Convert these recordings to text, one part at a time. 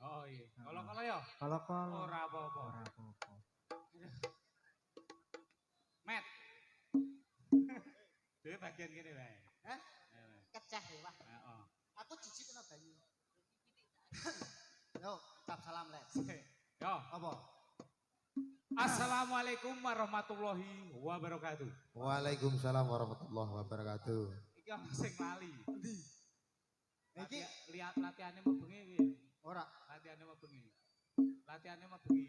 Oh iya. Kalau ya? Kalau Ora apa-apa. ora apa-apa. Met. Dhewe bagian kene wae. Hah? Keceh wah. Heeh. Aku jijik kena banyu. Yo, ucap salam lek. Yo. Apa? Assalamualaikum warahmatullahi wabarakatuh. Waalaikumsalam warahmatullahi wabarakatuh. Iki ana sing lali. Endi? Iki Lihat latihane mau bengi iki. ora. Latihane mau bengi. Latihane mau bengi.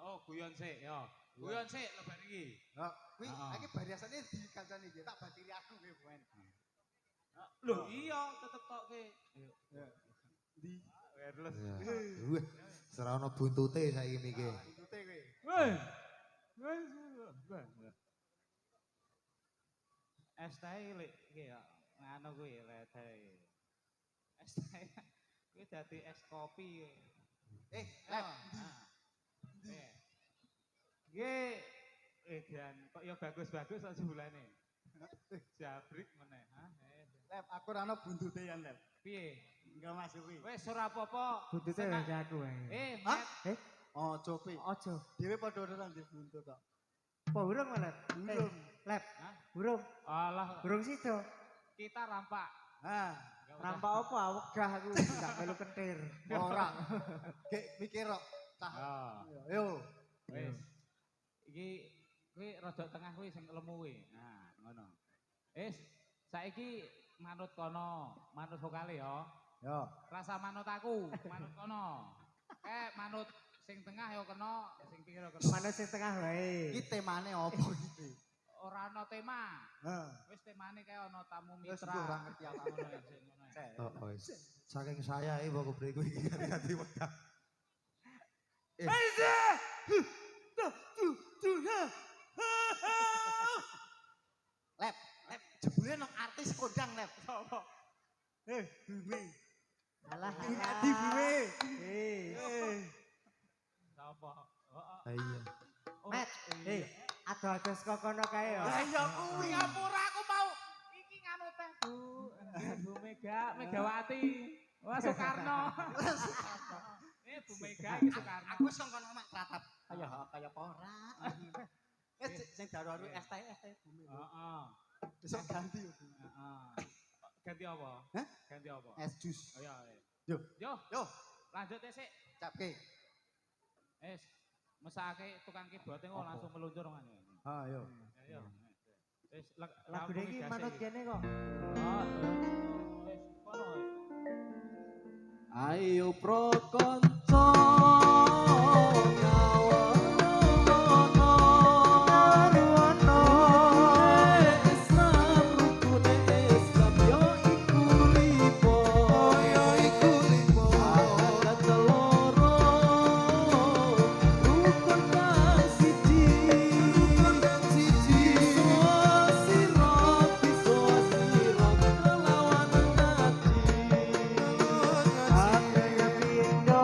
Oh, guyon sik ya. Guyon sik lebar iki. Yo, kuwi Heeh. iki bariasane di kancane iki tak badiri aku kowe ben. Loh iya tetep tokke. Ya. Di Wireless. Wah, serono buntute saiki miki. tutute kowe. Weh. Es teh lek iki ya ngono kuwi lek teh. Es teh kuwi dadi es kopi. Lep. Nggih. Dan kok ya bagus-bagus kok sebulane. Jabrik meneh, ha. Lep, aku ora ono buntute ya, Lep. Piye? Enggak masuki. Wis ora apa-apa. Buntute Senang. wis aku wae. Hah? Met. Ojo kowe. Ojo. Dhewe padha ora ndek buntut kok. Apa burung Lep? Burung. Lep. Hah? Burung. Alah, Burung sido. kita rampak. Hah, Nggak usah. Nampak apa wegah aku gak melu kentir. ora. Gek mikir kok. Cah. Ya. Yo. Wis. Iki kuwi rada tengah kuwi sing lemu kuwi. Nah, ngono. Wis, saiki manut kono, manut vokale ya. Yo. Rasa manut aku, manut kono. Manut sing tengah ya kena, sing pinggir ya kena. Mana sing tengah wae. Iki temane apa iki? Ora ana tema. Heeh. Wis temane kae ana tamu Wis mitra. ora ngerti apa aku. ngono ya, sing ngono ya. Oh, wis. Saking saya iki kok breku iki ganti wegah. Lep, Lep, jebule nang artis kondang, Lep. Sopo? Bumi. Alah. Adi Bumi. Sapa? Heeh. Ah, iya. Oh, Met, iya. ado-ado saka kono kae ya. Lah iya kuwi. Ngapura aku mau iki nganu teh Bu. Bu Megawati. Wah Soekarno. Bu Mega iki Soekarno. Aku wis ngomong mak ratap. Kaya apa ora? Sing daru-daru ST Bumi. Heeh. Besok ganti yo. Heeh. Ganti apa? Hah? Ganti apa? Es jus. Oh iya. Yo. Yo, lanjut ya sik. Capke. Wis, mesake tukang keyboard kok langsung meluncur ngene. Ah, yo. Ayo. Wis Lagu iki manut kene kok. Oh, wis kono. Ayo pro konco ngawono Islam rukun Islam yo iku lipo ada teloro rukun kang siji sirat lawan ngaji Ate pindo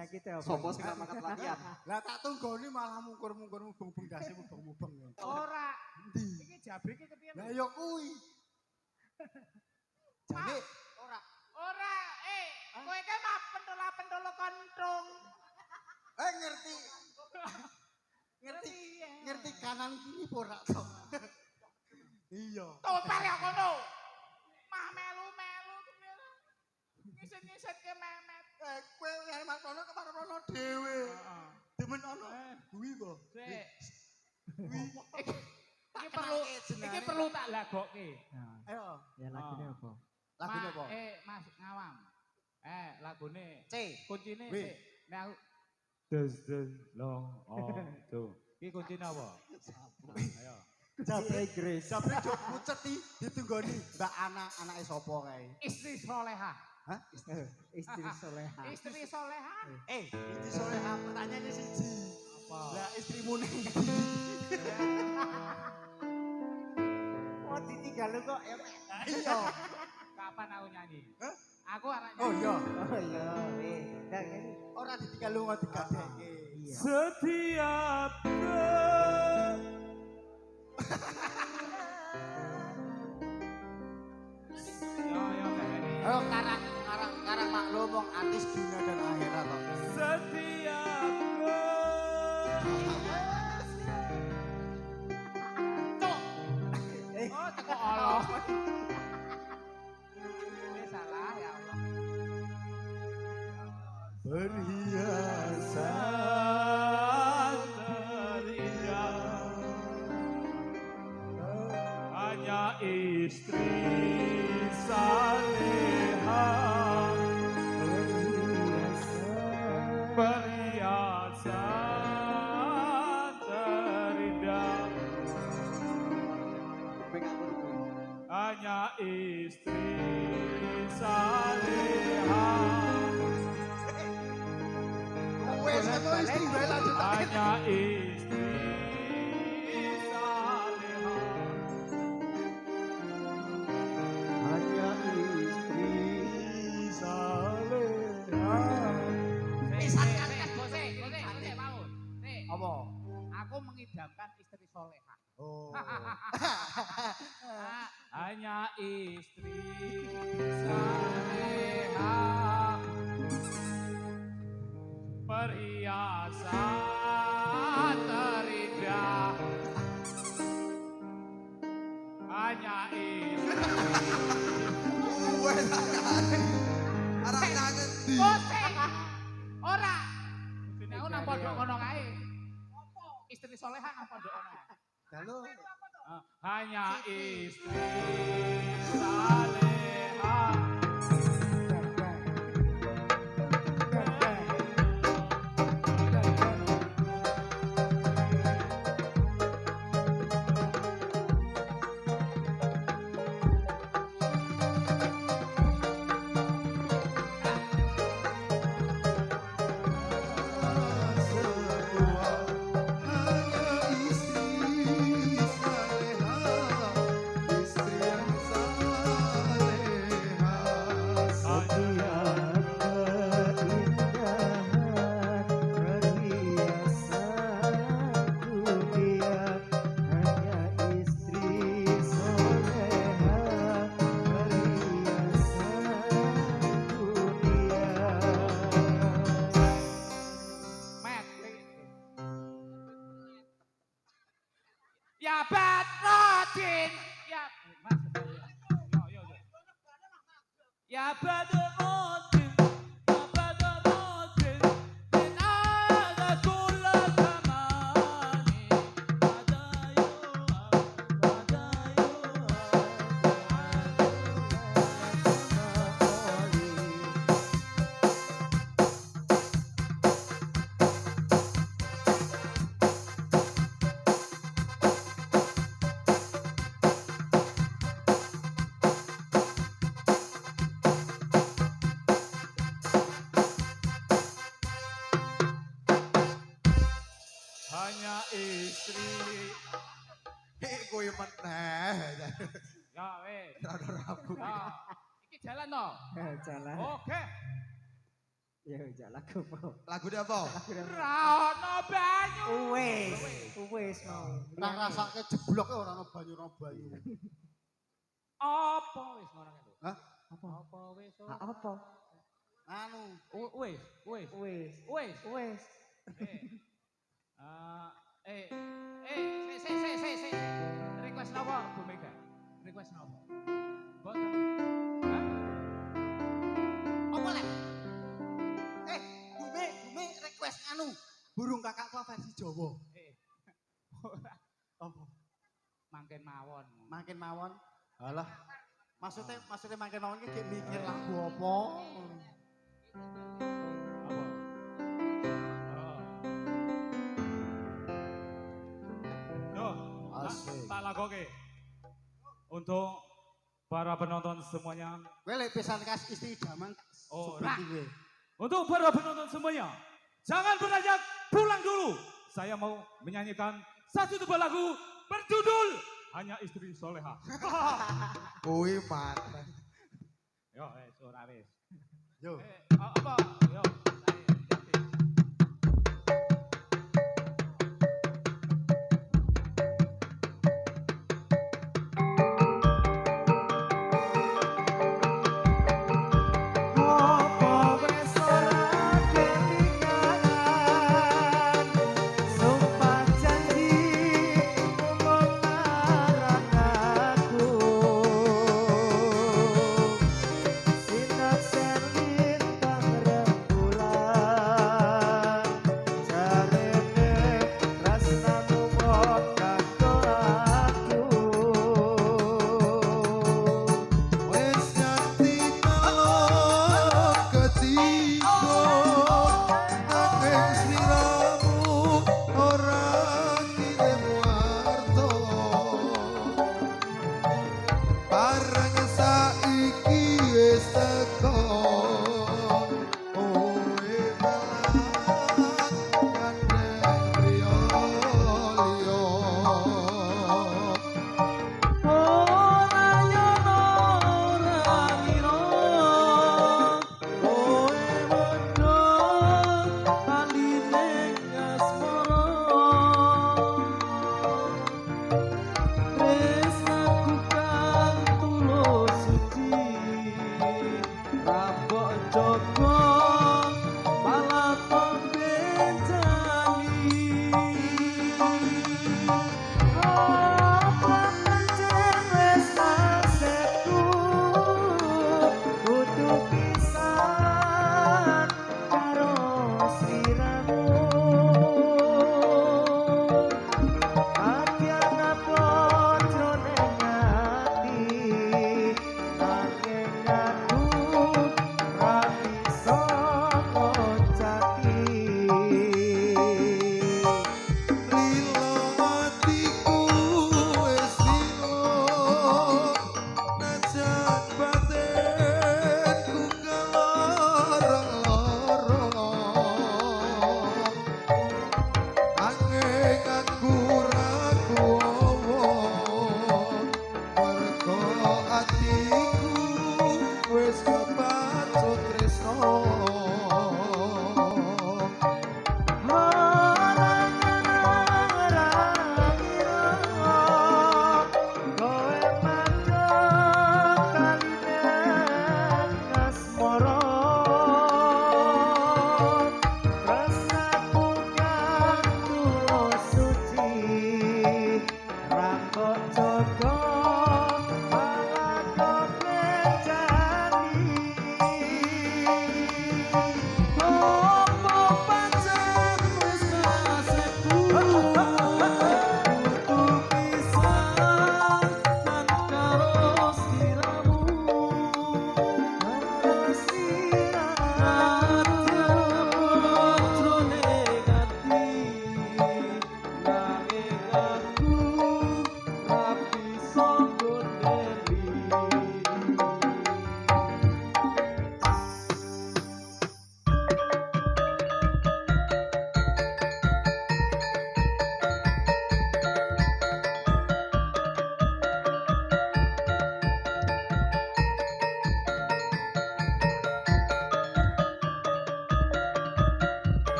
Penyakit apa? Sopo sing mangkat latihan? Lah tak tunggoni malah mungkur-mungkur mubeng dasi mubeng-mubeng. Ora. Endi? Iki jabrike kepiye? Lah ya kuwi. Jane Ora, kowe kan mah pentola kontung. ngerti. Ngerti kanan kiri ora to. Iya. Topel ya kono. Mah melu-melu ngisit-ngisit ke memet. Kowe yang makono keparo dhewe. Heeh. Demen ono kuwi kok. Sik. Kuwi. Iki perlu tak lagokke. Ayo. Ya lagune apa? Lagune apa? Mas ngawam. Lagune C. kuncine Wih. sik. Nek aku des long tuh. Iki kuncine apa? Ayo. Jabre Grace. Jabre jok pucet ditunggoni Mbak anake sapa kae? Istri solehah. Hah? Istri soleha. Istri solehah. Istri soleha pertanyaannya siji. Apa? Lah istrimu ning Oh ditinggal kok ya. iya. Kapan aku nyanyi? Hah? Aku arek Oh nyanyi. iya. Oh iya, ndang ini. Ora ditinggal lunga digadekke. Iya. Setiap Yo kayak ini. Ayo karang maklum wong artis dunia dan akhirat kok. setiap Oh, teko Allah. Ini salah ya Allah. perhiasan terindah hanya istri saleha perhiasan terindah hanya istri saleha Wes ketua istri wae lanjut. hanya istri saleha hanya istri saleha Sik, mau. Sik. Apa? Aku mengidamkan istri solehah. Oh. Hanya istri salehah perhiasan terindah hanya istri Wes arek ngendi? Kosek ora dene aku nang pondok kono kae istri solehah nang pondok kono Lalu hanya istri salehah Ya Badrodin. Ya Mas. Yo. Ya Badrodin. Ya Badrodin. Min ada kulla zamani. Hanya istri. kowe meneh. Ya wes. Rada rabu. Ya. Iki jalan toh. Jalan. Oke. Ya wis lagu apa? Lagu dia apa? Rano banyu. Wis mau. Ora rasake jeblok ora ono banyu. Apa wis ngono kan lho? Hah? Apa wis? Apa? Anu, Wis. Wis. Se. Request napa Bu Mega? Request napa? Boten. Hah? apa lek? Bumi request anu, burung kakak tua versi Jawa. Apa? Mangken mawon. Makin mawon. Halah. Maksudnya makin mawon iki mikir lagu apa? Apa? Yo, Asik. tak lagoke. Untuk para penonton semuanya. Kowe lek pisan kas istri jaman Oh, seperti kowe. Untuk para penonton semuanya, jangan beranjak, pulang dulu. Saya mau menyanyikan satu buah lagu berjudul Hanya Istri Soleha. Kuwi mantap. Yo, ora wis. Yo. Apa? Yo, saya ganti. Apa wis ora kelingan sumpah janji ngomong marang aku sinak selintang rembulan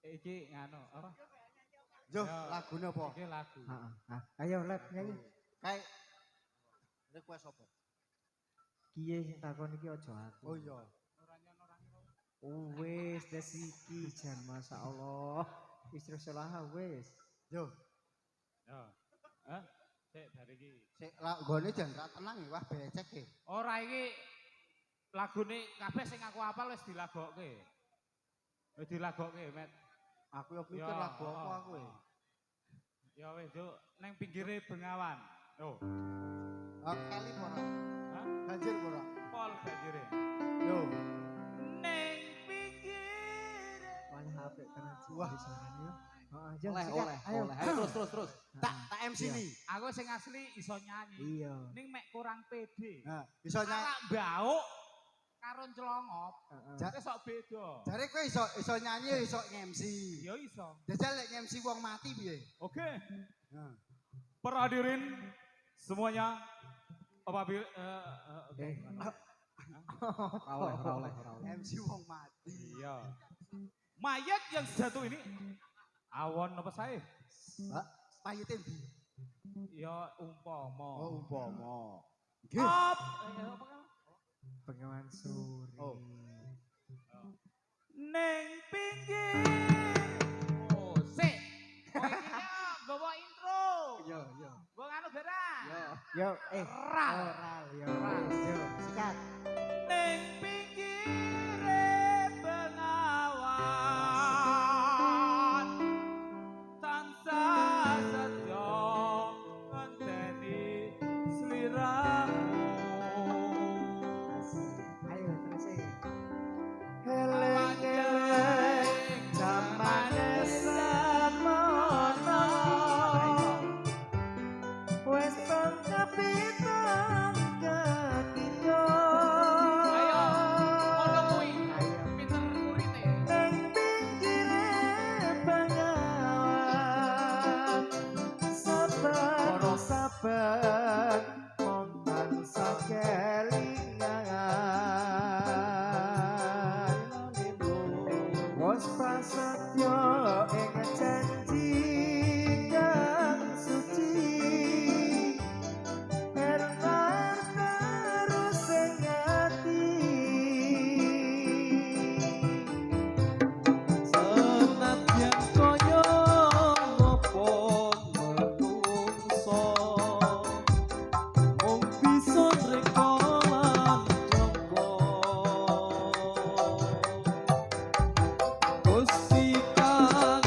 iki nganu apa? Yo, Yo. lagune apa? Iki lagu. Heeh. Ah, ayo let nyanyi. Kayak request apa? Kiye sing takon iki aja aku. Oh iya. Wis des iki jan masyaallah. Wis terus salah wis. Yo, Yo. Hah? Sik dari iki. sik gone jan ra tenang ya, wah becek e. Ora iki lagune kabeh sing aku hafal wis dilagokke. Wis dilagokke, Met. Aku yo pikir Ya, lagu apa aku e. Ya wis, Juk, ning pinggire Bengawan. Yo. Kali ora. Hah? Banjir ora. Pol banjire. Yo. Ning pinggire. Wani HP tenan sih Wah. di sana yo. Heeh, Jeng, Oleh, sikat. oleh, Ayo. oleh. Ayo terus. Tak MC Iya. nih. Aku sing asli iso nyanyi. Iya. Ning mek kurang pede. Nah, bisa nyanyi. Ora bauk karo celongop. Heeh. Ja- Wis sok beda. Jare kowe iso nyanyi iso MC. Ya iso. Jajal lek MC wong mati piye? Oke. Nah. Para hadirin semuanya apabila oke. Ora oleh. MC wong mati. Iya. Mayat yang jatuh ini awon apa saya? Mbak, mayite ndi? Ya umpama. Oh, umpama. Op. Apa kan? Bengawan Suri. Oh. Neng pinggir. Oh, sik. Oh, iki ya gowo intro. Yo. Gua nganu barang. Yo, Ral. oral yo. Yo, sikat. Neng pinggire Bengawan tansah setya ngenteni sliramu. Ayo terus e. Eling-eling zamane semono. Wes pangkapitan ketiga. Ayo, ngono kuwi. Ayo. Pinter kurite. Neng pinggire Bengawan saben mong tansah kelingan. Wes prasetyo ing janji kang suci. Ernar terus ing ati. Senadyan kaya ngopo menungso mung bisa reka lan jangka Gusti kang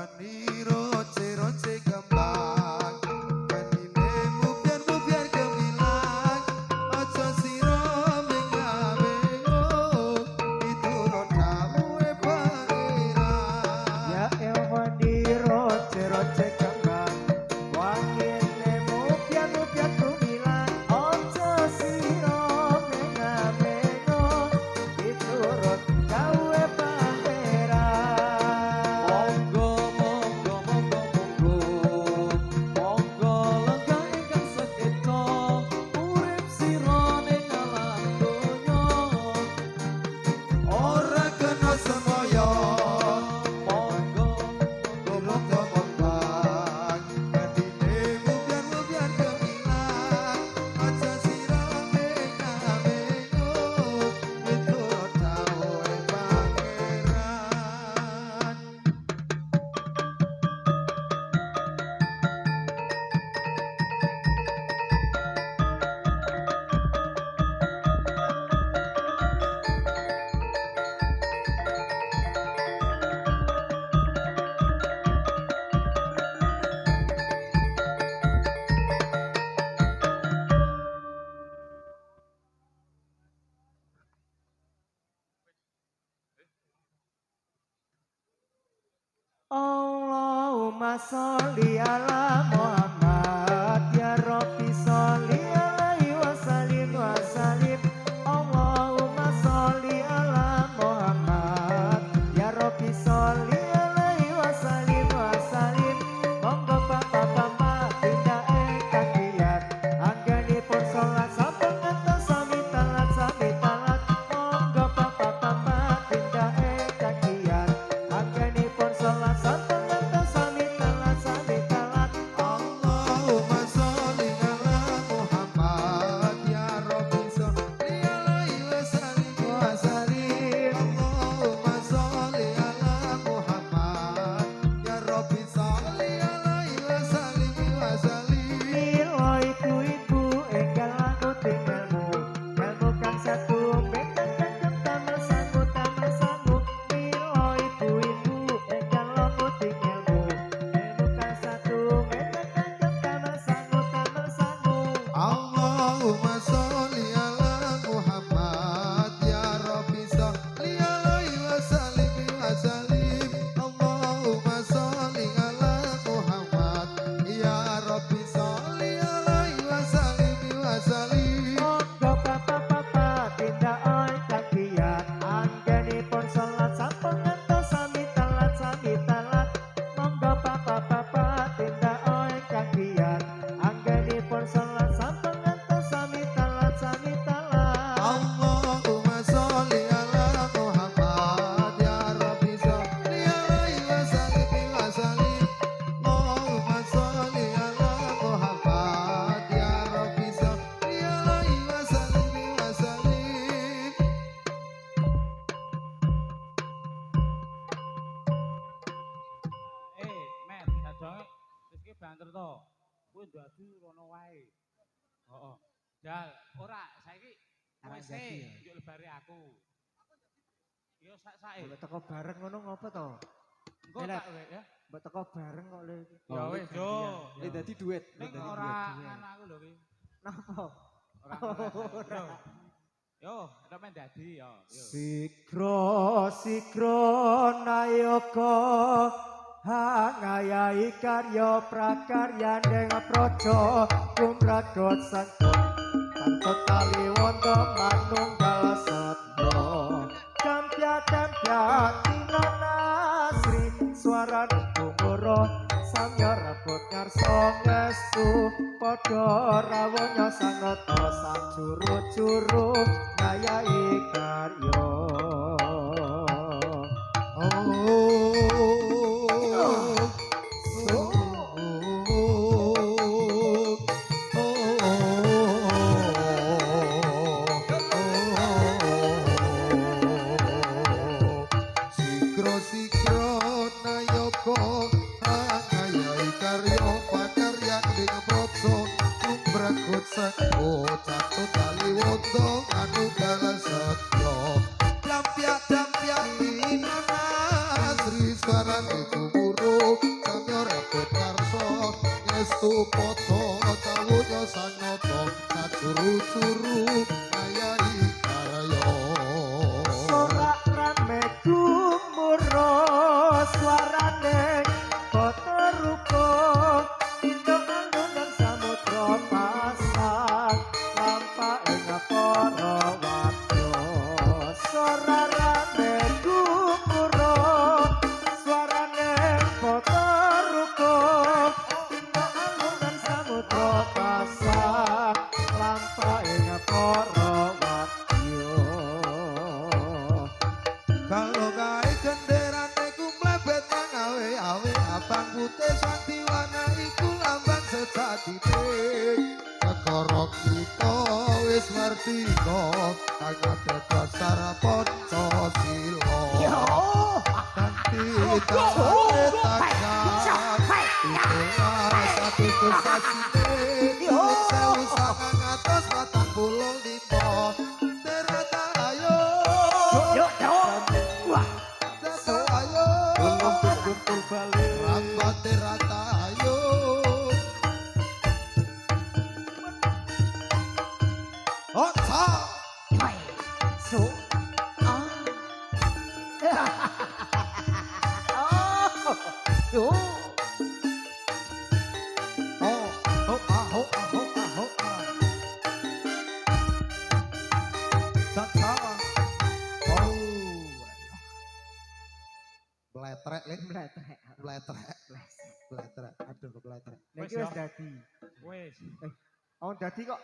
wani roce-roce kembang kanine mubiar-mubiar gemilang aja sira mengameng itu rodamu pangeran Ya ewani roce-roce kembang wangine mupian-mupian kumilang ojo siro mengameno diturut gawe pangeran monggo lenggah ingkang sekeca urip sira ning alam donya ora kena semaya monggo ngomong kembang kadine mubiar-mubiar gemilang aja sira mengameno itu dawuhe pangeran Allahumma sholli ala Muhammad ya Rabbi sholli alaihi wa sallim Allahumma sholli ala Muhammad ya Rabbi sholli alaihi wa sallim monggo bapak-bapak tindake kakiat anggenipun salat sampun ngantos sami talat monggo bapak-bapak tindake kakiat anggenipun salat sampun ngantos sami talat Allahumma sholli ala Muhammad ya Rabbi sholli alaihi wa sallim Allahumma sholli ala Muhammad ya Rabbi sholli alaihi wa sallim Milo ibu-ibu enggal aku tinggalmu ilmu kang satu bekan cangkem tamal sangu Milo ibu-ibu enggal aku tinggalmu ilmu kang satu bekan cangkem tamal sangu Allahumma sholli ala Muhammad ya Rabbi sholli alaihi wa sallim Allahumma sholli ala Muhammad ya Rabbi sholli alaihi wa sallim Monggo bapak-bapak tindak oi kakiat anggenipun salat sampun ngantos sami talat monggo bapak-bapak tindak oi kakiat anggenipun salat sampun ngantos sami talat Allahumma sholli ala Muhammad ya Rabbi sholli alaihi wa sallim Allahumma sholli ala Muhammad ya Rabbi sholli alaihi wa sallim Men, dadonge rezeki banter to. Kuwi dadi rono wae. Heeh. Jal, ora saiki wis njuk lebare aku. Yo sak-sake. Mbok teko bareng ngono ngopo to? Engko tak we ya. Mbok teko bareng kok le. Ya wis yo. dadi duet. Ning ora anakku lho ki. Napa? Ora. Yo, ora men dadi yo. Sikro nayoko hangayai karya prakarya ning praja kumragot sangkut sangkut tali wanda manunggal satya campya tinana asri suara gumuro samya rebut ngarsa ngestu padha rawuhnya sanata sang juru-juru ngayai karya Sikro nayoko angayai karya pakarya ing protso kumbragut seko catut tali wondo anu dalan setya dampyak minana sri swaran iku guru metu poto tawunya sang nata sajuru-juru ayahi karya Sorak rame gumuruh suarane kota ruko Indo alunan samudra pasang lampa ing para wadya Sorak rame gumuruh suarane kota ruko Indo alunan samudra pasang lampa ing para wadya kalau gawe genderane ku mlebet nang awe-awe abang putih santi warna iku lambang sejatine negara kita wis merdeka kang dasar Pancasila nanti tahe takkan itulah satu kesasine sewu sangang atas batang puluh lima derata ayo Data ayo kumpul balik Rambat derata ayo Otsa So, yo, Oh Oh ah oh ah oh ah oh ah Caca Oh Bletrek lek meletrek. Bletrek Bletrek Aduh kebletrek Niki wis dadi. Wis. Oh, dadi kok.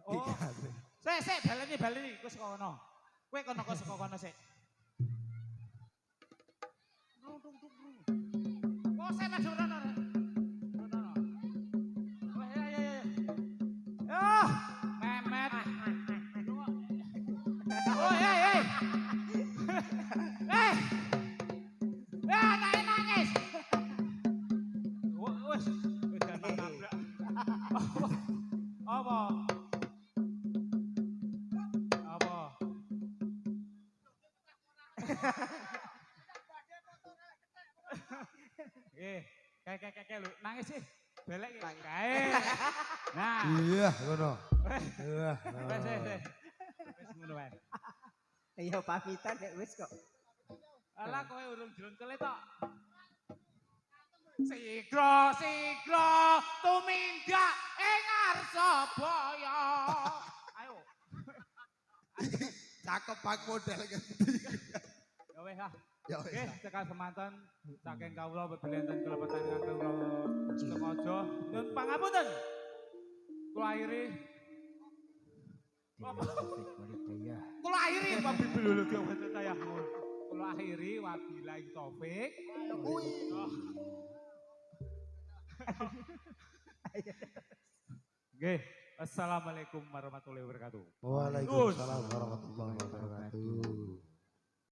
Oh. Sik, baleni. Kowe saka kono. Kowe kono saka kono sik. Oh, saya maju rono. Rono. Oh, ya. Oh, Memet. Oh, hey. Anake nangis. Wes, jangan nabrak. Apa? Kayak lu nangis sih. Belek iki. Kae. Nah. Iya, ngono. Iya. Wes. Wes ngono wae. Iya pamitan nek wis kok. Alah kowe urung jlontel tok. Sigra tumindak ing Arsabaya. Ayo. Cakep pak model ganti Ya wes ah. Ya Oke, wis cekal semanten saking kawula bebelanten kelepatan ingkang kawula sengaja nyuwun pangapunten. Kula akhiri Kula akhiri wabillahi taufiq. Kula akhiri wabillahi taufik. Nggih, assalamualaikum warahmatullahi wabarakatuh. Waalaikumsalam warahmatullahi wabarakatuh.